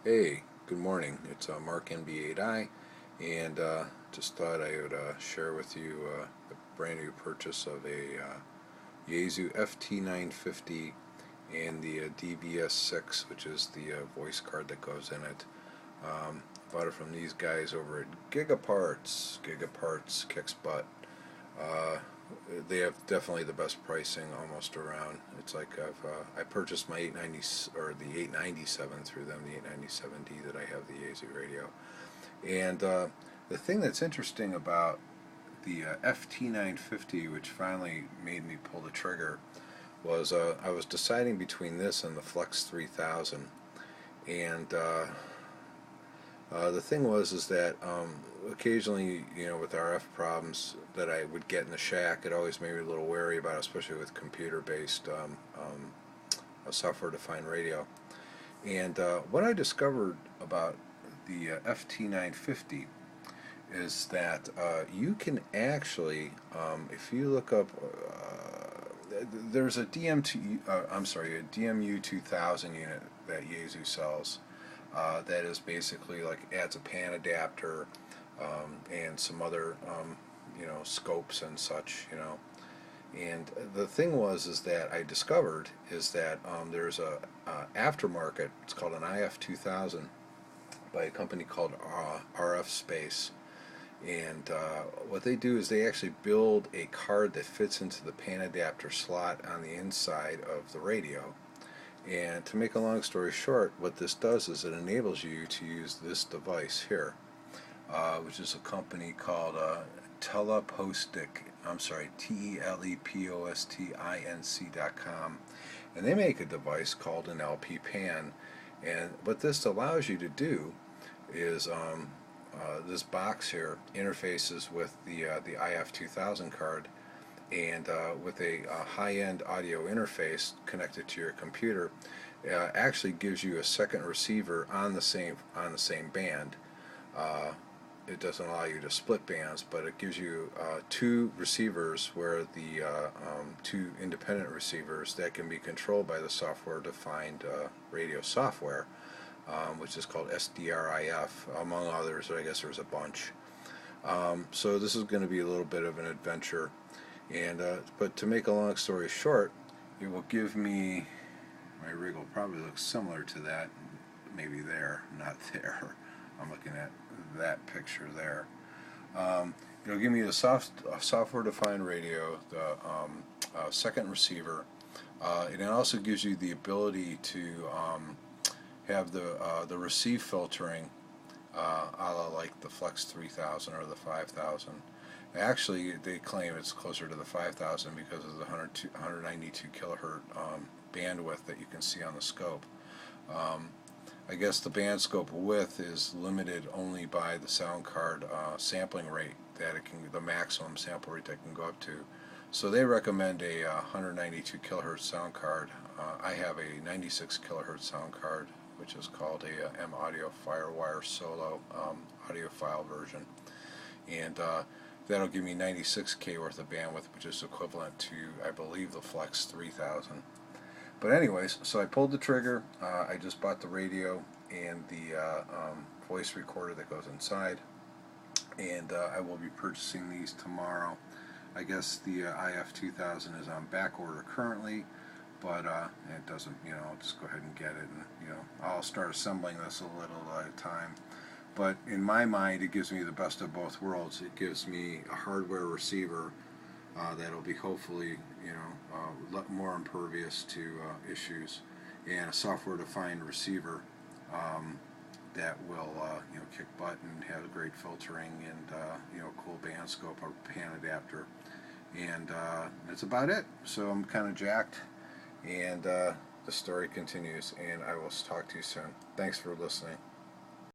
Hey, good morning. It's Mark NB8I, and just thought I would share with you a brand new purchase of a Yaesu FT950 and the DBS6, which is the voice card that goes in it. Bought it from these guys over at Gigaparts. Gigaparts kicks butt. Uh, they have definitely the best pricing almost around. It's like I purchased my 890 or the 897 through them, the 897D that I have the Yaesu radio. And the thing that's interesting about the FT950, which finally made me pull the trigger, was I was deciding between this and the Flex 3000, and the thing was is that occasionally, with RF problems that I would get in the shack, it always made me a little wary about it, especially with computer-based software-defined radio. And what I discovered about the FT950 is that you can actually, if you look up, there's a a DMU 2000 unit that Yaesu sells. That is basically like adds a pan adapter and some other scopes and such. And the thing is that I discovered is that there's a aftermarket. It's called an IF 2000 by a company called RF Space. And what they do is they actually build a card that fits into the pan adapter slot on the inside of the radio. And to make a long story short, what this does is it enables you to use this device here, which is a company called Telepostic. I'm sorry, TELEPOSTINC.com, and they make a device called an LP pan. And what this allows you to do is this box here interfaces with the IF 2000 card, and with a high-end audio interface connected to your computer, actually gives you a second receiver on the same band. It doesn't allow you to split bands, but it gives you two receivers, where the two independent receivers that can be controlled by the software-defined radio software, which is called SDR IF, among others. I guess there's a bunch. So this is going to be a little bit of an adventure. And but to make a long story short, it will give me, my rig will probably look similar to that, maybe there, not there. I'm looking at that picture there. It'll give me a software-defined radio, the second receiver. It also gives you the ability to have the receive filtering, a la like the Flex 3000 or the 5000. Actually, they claim it's closer to the 5000 because of the 192 kilohertz bandwidth that you can see on the scope. I guess the band scope width is limited only by the sound card sampling rate that it can, the maximum sample rate that can go up to. So they recommend a 192 kilohertz sound card. I have a 96 kilohertz sound card, which is called a M Audio Firewire Solo audiophile version, and that'll give me 96K worth of bandwidth, which is equivalent to, I believe, the Flex 3000. But anyways, so I pulled the trigger. I just bought the radio and the voice recorder that goes inside, and I will be purchasing these tomorrow. I guess the IF 2000 is on back order currently, but it doesn't, I'll just go ahead and get it, and I'll start assembling this a little at a time. But in my mind, it gives me the best of both worlds. It gives me a hardware receiver that'll be hopefully, more impervious to issues, and a software-defined receiver that will, kick butt and have great filtering and, cool band scope, a pan adapter, and that's about it. So I'm kind of jacked, and the story continues, and I will talk to you soon. Thanks for listening.